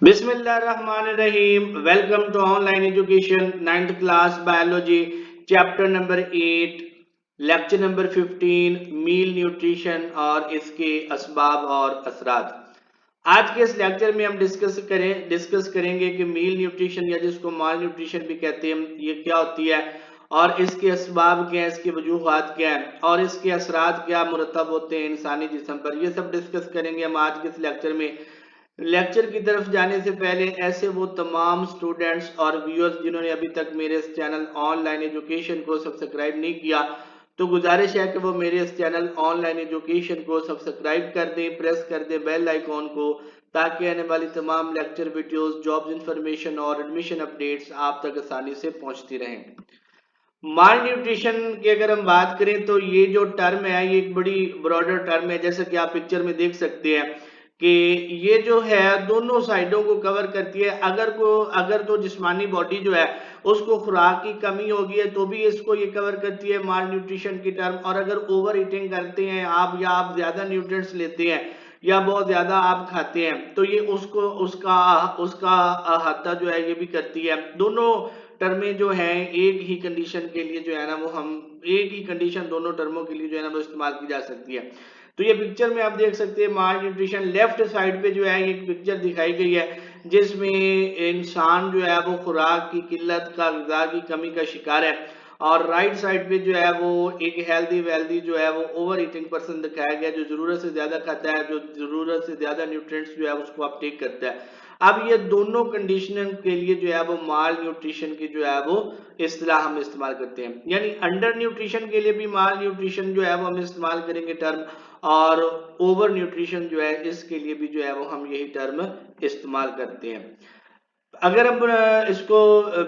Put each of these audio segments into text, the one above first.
Bismillahirrahmanirrahim. Welcome to online education, ninth class biology, chapter number 8, lecture number 15, meal nutrition और इसके असबाब और असरात। आज के इस लेक्चर में हम डिस्कस करेंगे कि मील न्यूट्रिशन या जिसको माल न्यूट्रिशन भी कहते हैं ये क्या होती है और इसके असबाब क्या है, इसकी वजूहात क्या है और इसके असरात क्या मुरतब होते हैं इंसानी जिस्म पर। ये सब डिस्कस करेंगे हम आज के इस लेक्चर में। लेक्चर की तरफ जाने से पहले ऐसे वो तमाम स्टूडेंट्स और व्यूअर्स जिन्होंने अभी तक मेरे इस चैनल ऑनलाइन एजुकेशन को सब्सक्राइब नहीं किया, तो गुजारिश है कि वो मेरे इस चैनल ऑनलाइन एजुकेशन को सब्सक्राइब कर दें, प्रेस कर दें बेल आइकॉन को, ताकि आने वाली तमाम लेक्चर वीडियोस, जॉब्स इंफॉर्मेशन और एडमिशन अपडेट्स आप तक आसानी से पहुंचती रहें। माल न्यूट्रिशन की अगर हम बात करें तो ये जो टर्म है ये एक बड़ी ब्रॉडर टर्म है, जैसा कि आप पिक्चर में देख सकते हैं कि ये जो है दोनों साइडों को कवर करती है। अगर तो जिस्मानी बॉडी जो है उसको खुराक की कमी होगी है तो भी इसको ये कवर करती है माल न्यूट्रिशन की टर्म। और अगर ओवर ईटिंग करते हैं आप या आप ज्यादा न्यूट्रिएंट्स लेते हैं या बहुत ज्यादा आप खाते हैं तो ये उसका उसका अहाता जो है ये भी करती है। दोनों टर्में जो हैं एक ही कंडीशन के लिए जो है ना वो हम एक ही कंडीशन दोनों टर्मों के लिए जो है ना वो इस्तेमाल की जा सकती है। तो ये पिक्चर में आप देख सकते हैं माल न्यूट्रिशन लेफ्ट साइड पे जो है एक पिक्चर दिखाई गई है जिसमें इंसान जो है वो खुराक की किल्लत का, ग़िज़ा की कमी का शिकार है। और राइट साइड पे जो है वो एक हेल्दी वेल्दी जो है वो ओवर ईटिंग पर्सन दिखाया गया, जो जरूरत से ज्यादा खाता है, जो जरूरत से ज्यादा न्यूट्रिएंट्स जो है उसको अपटेक करता है। अब ये दोनों कंडीशन के लिए जो है वो माल न्यूट्रिशन की जो है वो इस्तेलाह हम इस्तेमाल करते हैं। यानी अंडर न्यूट्रिशन के लिए भी माल न्यूट्रिशन जो है वो हम इस्तेमाल करेंगे टर्म, और ओवर न्यूट्रिशन जो है इसके लिए भी जो है वो हम यही टर्म इस्तेमाल करते हैं। अगर हम इसको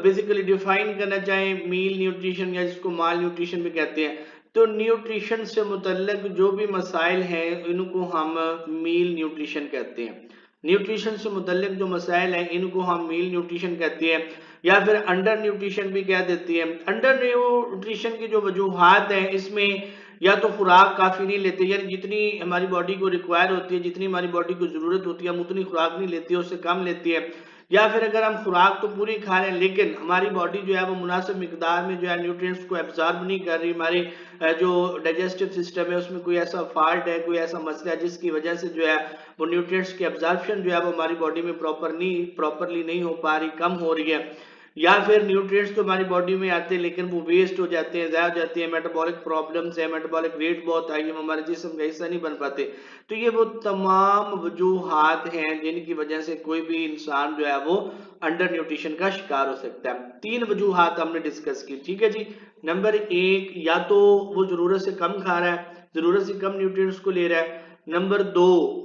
बेसिकली डिफाइन करना चाहें मील न्यूट्रिशन या जिसको माल न्यूट्रिशन भी कहते हैं, तो न्यूट्रिशन से मुतल्लिक जो भी मसाइल हैं इनको हम मील न्यूट्रिशन कहते हैं। न्यूट्रिशन से मुतल्लिक जो मसाइल हैं इनको हम मील न्यूट्रिशन कहते हैं या फिर अंडर न्यूट्रिशन भी कह देते हैं। अंडर न्यूट्रिशन की जो वजूहात हैं इसमें या तो खुराक काफ़ी नहीं लेते, यानी जितनी हमारी बॉडी को रिक्वायर होती है, जितनी हमारी बॉडी को ज़रूरत होती है हम उतनी खुराक नहीं लेते, उससे कम लेते हैं। या फिर अगर हम खुराक तो पूरी खा रहे हैं लेकिन हमारी बॉडी जो है वो मुनासिब मिकदार में जो है न्यूट्रिएंट्स को एब्जॉर्ब नहीं कर रही, हमारे जो डाइजेस्टिव सिस्टम है उसमें कोई ऐसा फॉल्ट है, कोई ऐसा मसला है जिसकी वजह से जो है वो न्यूट्रिएंट्स की एब्जॉर्प्शन जो है वो हमारी बॉडी में प्रॉपरली नहीं हो पा रही, कम हो रही है। या फिर न्यूट्रिएंट्स तो हमारी बॉडी में आते हैं लेकिन वो वेस्ट हो जाते हैं, ज़ाया हो जाते हैं, मेटाबॉलिक प्रॉब्लम्स है, मेटाबॉलिक रेट बहुत आई है, हमारे जिस्म का हिस्सा नहीं बन पाते। तो ये वो तमाम वजूहात हैं जिनकी वजह से कोई भी इंसान जो है वो अंडर न्यूट्रिशन का शिकार हो सकता है। तीन वजूहात हमने डिस्कस की, ठीक है जी। नंबर एक, या तो वो जरूरत से कम खा रहा है, जरूरत से कम न्यूट्रिएंट्स को ले रहा है। नंबर दो,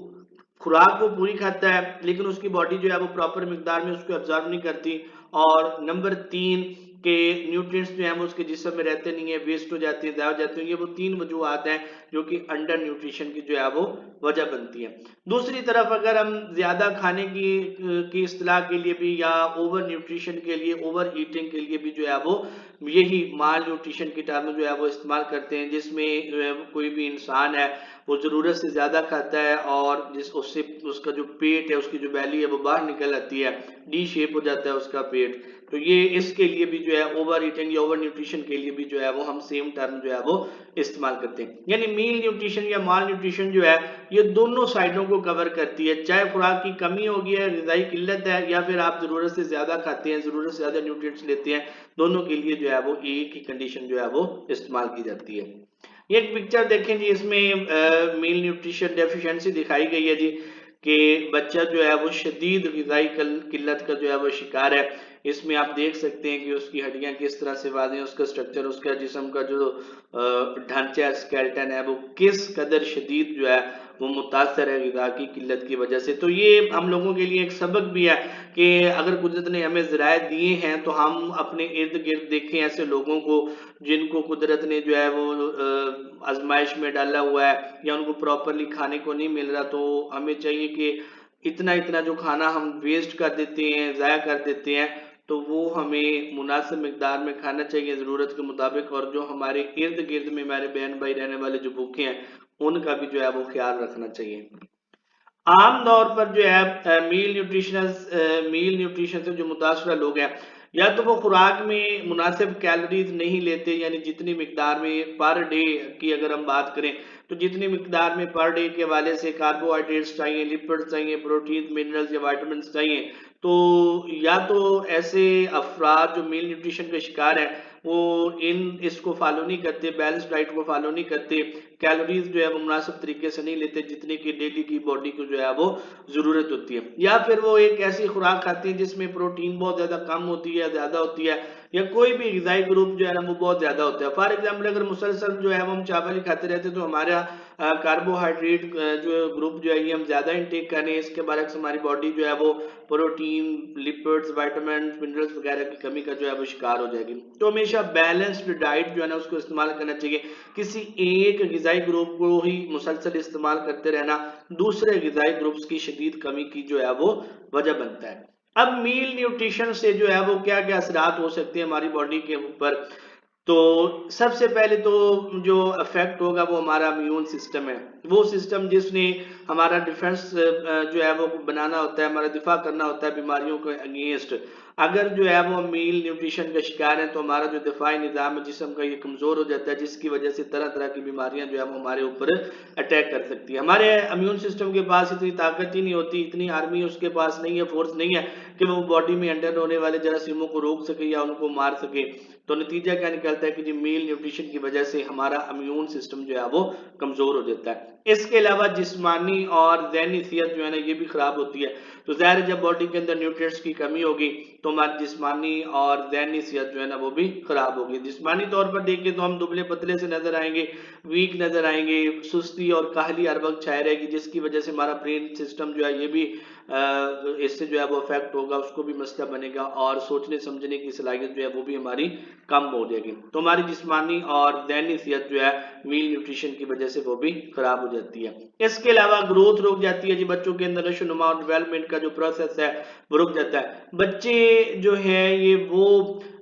खुराक वो पूरी खाता है लेकिन उसकी बॉडी जो है वो प्रॉपर मिकदार में उसको एब्जॉर्ब नहीं करती। और नंबर तीन के न्यूट्रिएंट्स जो हैं वो उसके जिस्म में रहते नहीं है, वेस्ट हो जाते हैं, ज़ाया हो जाते हैं। ये वो तीन वजूहात हैं जो कि अंडर न्यूट्रिशन की जो है वो वजह बनती है। दूसरी तरफ अगर हम ज्यादा खाने की इस्तेलाह के लिए भी या ओवर न्यूट्रिशन के लिए, ओवर ईटिंग के लिए भी जो है वो यही माल न्यूट्रिशन की टर्म जो है वो इस्तेमाल करते हैं, जिसमें कोई भी इंसान है वो जरूरत से ज्यादा खाता है और जिस उससे उसका जो पेट है, उसकी जो बैली है वो बाहर निकल आती है, डी शेप हो जाता है उसका पेट। तो ये इसके लिए भी जो है ओवर ईटिंग या ओवर न्यूट्रिशन के लिए भी जो है वो हम सेम टर्म जो है वो इस्तेमाल करते हैं। यानी मील न्यूट्रिशन या माल न्यूट्रिशन जो है ये दोनों साइडों को कवर करती है, चाहे खुराक की कमी होगी है, ग़िज़ाई किल्लत है, या फिर आप जरूरत से ज्यादा खाते हैं, जरूरत से ज्यादा न्यूट्रिएंट्स लेते हैं, दोनों के लिए जो है वो एक ही कंडीशन जो है वो इस्तेमाल की जाती है। ये एक पिक्चर देखें जी, इसमें मील न्यूट्रिशन डेफिशिएंसी दिखाई गई है जी कि बच्चा जो है वो शदीद ग़िज़ाई किल्लत का जो है वो शिकार है। इसमें आप देख सकते हैं कि उसकी हड्डियां किस तरह से वाज़ेह हैं, उसका स्ट्रक्चर, उसका जिस्म का जो ढांचा स्केलेटन है वो किस कदर शदीद जो है वो मुतासर है ग़िज़ा की किल्लत की वजह से। तो ये हम लोगों के लिए एक सबक भी है कि अगर कुदरत ने हमें ज़राए दिए हैं तो हम अपने इर्द गिर्द देखें ऐसे लोगों को जिनको कुदरत ने जो है वो आजमाइश में डाला हुआ है या उनको प्रॉपरली खाने को नहीं मिल रहा। तो हमें चाहिए कि इतना इतना जो खाना हम वेस्ट कर देते हैं, ज़ाया कर देते हैं, तो वो हमें मुनासिब मिकदार में खाना चाहिए ज़रूरत के मुताबिक। और जो हमारे इर्द गिर्द में हमारे बहन भाई रहने वाले जो भूखे हैं उनका भी जो है वो ख्याल रखना चाहिए। عام طور پر جو ہے میل نیوٹریشن سے جو متاثرہ لوگ ہیں، یا تو وہ خوراک میں مناسب کیلوریز نہیں لیتے، یعنی جتنی مقدار میں پر ڈے کی اگر ہم بات کریں تو جتنی مقدار میں پر ڈے کے حوالے سے کاربوہائیڈریٹس چاہیے، لپڈز چاہیے، پروٹین، منرلز یا وائٹامنس چاہیے، تو یا تو ایسے افراد جو میل نیوٹریشن کا شکار ہیں وہ اس کو فالو نہیں کرتے، بیلنس ڈائٹ کو فالو نہیں کرتے، کیلوریز جو ہے وہ مناسب طریقے سے نہیں لیتے جتنے کی ڈیلی کی باڈی کو جو ہے وہ ضرورت ہوتی ہے، یا پھر وہ ایک ایسی خوراک کھاتے ہیں جس میں پروٹین بہت زیادہ کم ہوتی ہے، زیادہ ہوتی ہے، یا کوئی بھی غذائی گروپ جو ہے نا وہ بہت زیادہ ہوتا ہے۔ فار ایگزامپل اگر مسلسل جو ہے وہ ہم چاول ہی کھاتے رہتے تو ہمارا کاربوہائیڈریٹ جو گروپ جو ہے یہ ہم زیادہ انٹیک کریں، اس کے برعکس ہماری باڈی جو ہے وہ پروٹین، لپڈز، وائٹامنز، منرلز وغیرہ کی کمی کا جو ہے وہ شکار ہو جائے گی۔ تو ہمیشہ بیلنسڈ ڈائٹ جو ہے نا اس کو استعمال کرنا چاہیے، کسی ایک غذائی گروپ کو ہی مسلسل استعمال کرتے رہنا دوسرے غذائی گروپس کی شدید کمی کی جو ہے وہ وجہ بنتا ہے۔ اب میل نیوٹریشن سے جو ہے وہ کیا کیا اثرات ہو سکتے ہیں ہماری باڈی کے اوپر؟ تو سب سے پہلے تو جو افیکٹ ہوگا وہ ہمارا امیون سسٹم ہے، وہ سسٹم جس نے ہمارا ڈیفنس جو ہے وہ بنانا ہوتا ہے، ہمارا دفاع کرنا ہوتا ہے بیماریوں کے اگینسٹ۔ اگر جو ہے وہ میل نیوٹریشن کا شکار ہے تو ہمارا جو دفاعی نظام ہے جسم کا یہ کمزور ہو جاتا ہے، جس کی وجہ سے طرح طرح کی بیماریاں جو ہے وہ ہمارے اوپر اٹیک کر سکتی ہیں۔ ہمارے امیون سسٹم کے پاس اتنی طاقت ہی نہیں ہوتی، اتنی آرمی اس کے پاس نہیں ہے، فورس نہیں ہے کہ وہ باڈی میں انٹر ہونے والے جراثیموں کو روک سکے یا ان کو مار سکے۔ تو نتیجہ کیا نکلتا ہے کہ میل نیوٹریشن کی وجہ سے ہمارا امیون سسٹم جو ہے وہ کمزور ہو جاتا ہے۔ اس کے علاوہ جسمانی اور ذہنی صحت جو ہے نا یہ بھی خراب ہوتی ہے۔ تو ظاہر ہے جب باڈی کے اندر نیوٹرینٹس کی کمی ہوگی تو ہماری جسمانی اور ذہنی صحت جو ہے نا وہ بھی خراب ہوگی۔ جسمانی طور پر دیکھیں تو ہم دبلے پتلے سے نظر آئیں گے، ویک نظر آئیں گے، سستی اور کاہلی ہر وقت چھائے رہے گی، جس کی وجہ سے ہمارا برین سسٹم جو ہے یہ بھی اس سے جو ہے وہ افیکٹ ہوگا، اس کو بھی مسئلہ بنے گا، اور سوچنے سمجھنے کی صلاحیت جو ہے وہ بھی ہماری کم ہو جائے گی۔ تو ہماری جسمانی اور ذہنی صحت جو ہے میل نیوٹریشن کی وجہ سے وہ بھی خراب ہو جاتی ہے۔ اس کے علاوہ گروتھ رک جاتی ہے جی، بچوں کے اندر نشو و نما اور ڈیولپمنٹ کا جو پروسیس ہے وہ رک جاتا ہے۔ بچے جو ہے یہ وہ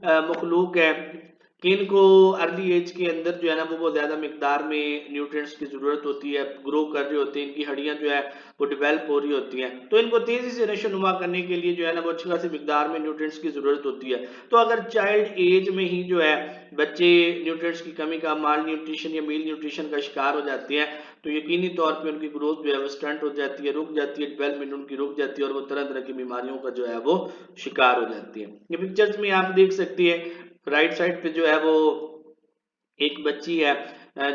مخلوق ہے کہ ان کو ارلی ایج کے اندر جو ہے نا وہ بہت زیادہ مقدار میں نیوٹرینٹس کی ضرورت ہوتی ہے، گرو کر رہے ہوتے ہیں، ان کی ہڈیاں جو ہے وہ ڈیولپ ہو رہی ہوتی ہیں، تو ان کو تیزی سے نشو و نما کرنے کے لیے جو ہے نا وہ اچھی خاصی مقدار میں نیوٹرینٹس کی ضرورت ہوتی ہے۔ تو اگر چائلڈ ایج میں ہی جو ہے بچے نیوٹرینٹس کی کمی کا، مال نیوٹریشن یا میل نیوٹریشن کا شکار ہو جاتے ہیں تو یقینی طور پہ ان کی گروتھ جو ہے وہ سٹنٹ ہو جاتی ہے، رک جاتی ہے، ڈیولپمنٹ ان کی رک جاتی ہے، اور وہ طرح طرح کی بیماریوں کا جو ہے وہ شکار ہو جاتی ہے۔ یہ پکچرز میں آپ دیکھ سکتے ہیں، رائٹ سائڈ پہ جو ہے وہ ایک بچی ہے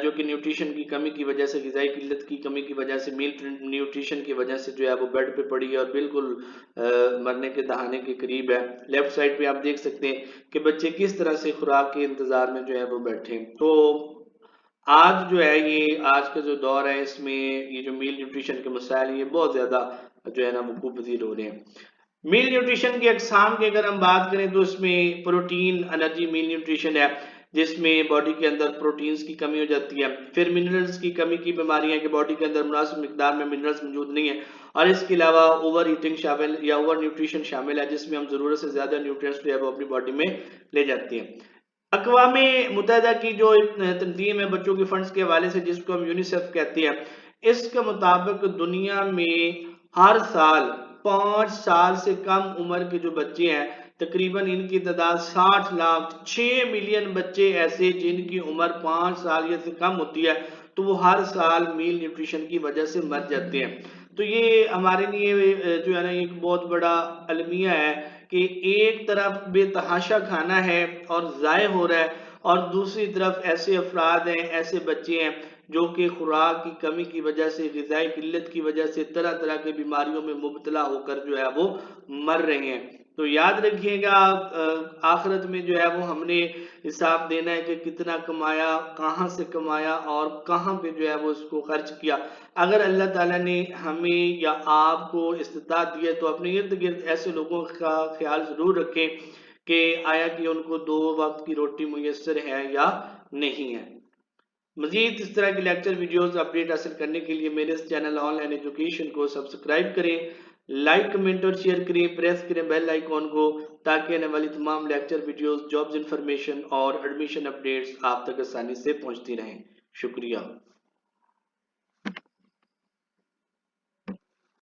جو کہ نیوٹریشن کی کمی کی وجہ سے، غذائی قلت کی کمی کی وجہ سے، میل نیوٹریشن کی وجہ سے جو ہے وہ بیڈ پہ پڑی ہے اور بالکل مرنے کے دہانے کے قریب ہے۔ لیفٹ سائڈ پہ آپ دیکھ سکتے ہیں کہ بچے کس طرح سے خوراک کے انتظار میں جو ہے وہ بیٹھے ہیں۔ تو آج جو ہے یہ آج کا جو دور ہے اس میں یہ جو میل نیوٹریشن کے مسائل ہیں یہ بہت زیادہ جو ہے نا وقوع پذیر ہو رہے ہیں۔ میل نیوٹریشن کی اقسام کی اگر ہم بات کریں تو اس میں پروٹین انرجی میل نیوٹریشن ہے، جس میں باڈی کے اندر پروٹینز کی کمی ہو جاتی ہے۔ پھر منرلز کی کمی کی بیماری ہے کہ باڈی کے اندر مناسب مقدار میں منرلز موجود نہیں ہے، اور اس کے علاوہ اوور ایٹنگ شامل یا اوور نیوٹریشن شامل ہے، جس میں ہم ضرورت سے زیادہ نیوٹرینٹس جو ہے وہ اپنی باڈی میں لے جاتے ہیں۔ اقوام متحدہ کی جو تنظیم ہے بچوں کے فنڈز کے حوالے سے، جس کو ہم یونیسیف کہتے ہیں، اس کے مطابق دنیا میں ہر سال 5 سال سے کم عمر کے جو بچے ہیں تقریباً ان کی تعداد 60 لاکھ، 6 ملین بچے ایسے جن کی عمر 5 سال یا سے کم ہوتی ہے تو وہ ہر سال میل نیوٹریشن کی وجہ سے مر جاتے ہیں۔ تو یہ ہمارے لیے جو ہے نا ایک بہت بڑا المیہ ہے کہ ایک طرف بے تحاشا کھانا ہے اور ضائع ہو رہا ہے، اور دوسری طرف ایسے افراد ہیں، ایسے بچے ہیں جو کہ خوراک کی کمی کی وجہ سے، غذائی قلت کی وجہ سے طرح طرح کی بیماریوں میں مبتلا ہو کر جو ہے وہ مر رہے ہیں۔ تو یاد رکھیے گا آخرت میں جو ہے وہ ہم نے حساب دینا ہے کہ کتنا کمایا، کہاں سے کمایا، اور کہاں پہ جو ہے وہ اس کو خرچ کیا۔ اگر اللہ تعالیٰ نے ہمیں یا آپ کو استطاعت دی ہے تو اپنے ارد گرد ایسے لوگوں کا خیال ضرور رکھیں کہ آیا کہ ان کو 2 وقت کی روٹی میسر ہے یا نہیں ہے۔ مزید اس طرح کی لیکچر ویڈیوز اپڈیٹ حاصل کرنے کے لیے میرے اس چینل آن لائن ایجوکیشن کو سبسکرائب کریں، لائک، کمنٹ اور شیئر کریں، پریس کریں بیل آئیکن کو، تاکہ آنے والی تمام لیکچر ویڈیوز، جابز انفارمیشن اور ایڈمیشن اپڈیٹس آپ تک آسانی سے پہنچتی رہیں۔ شکریہ۔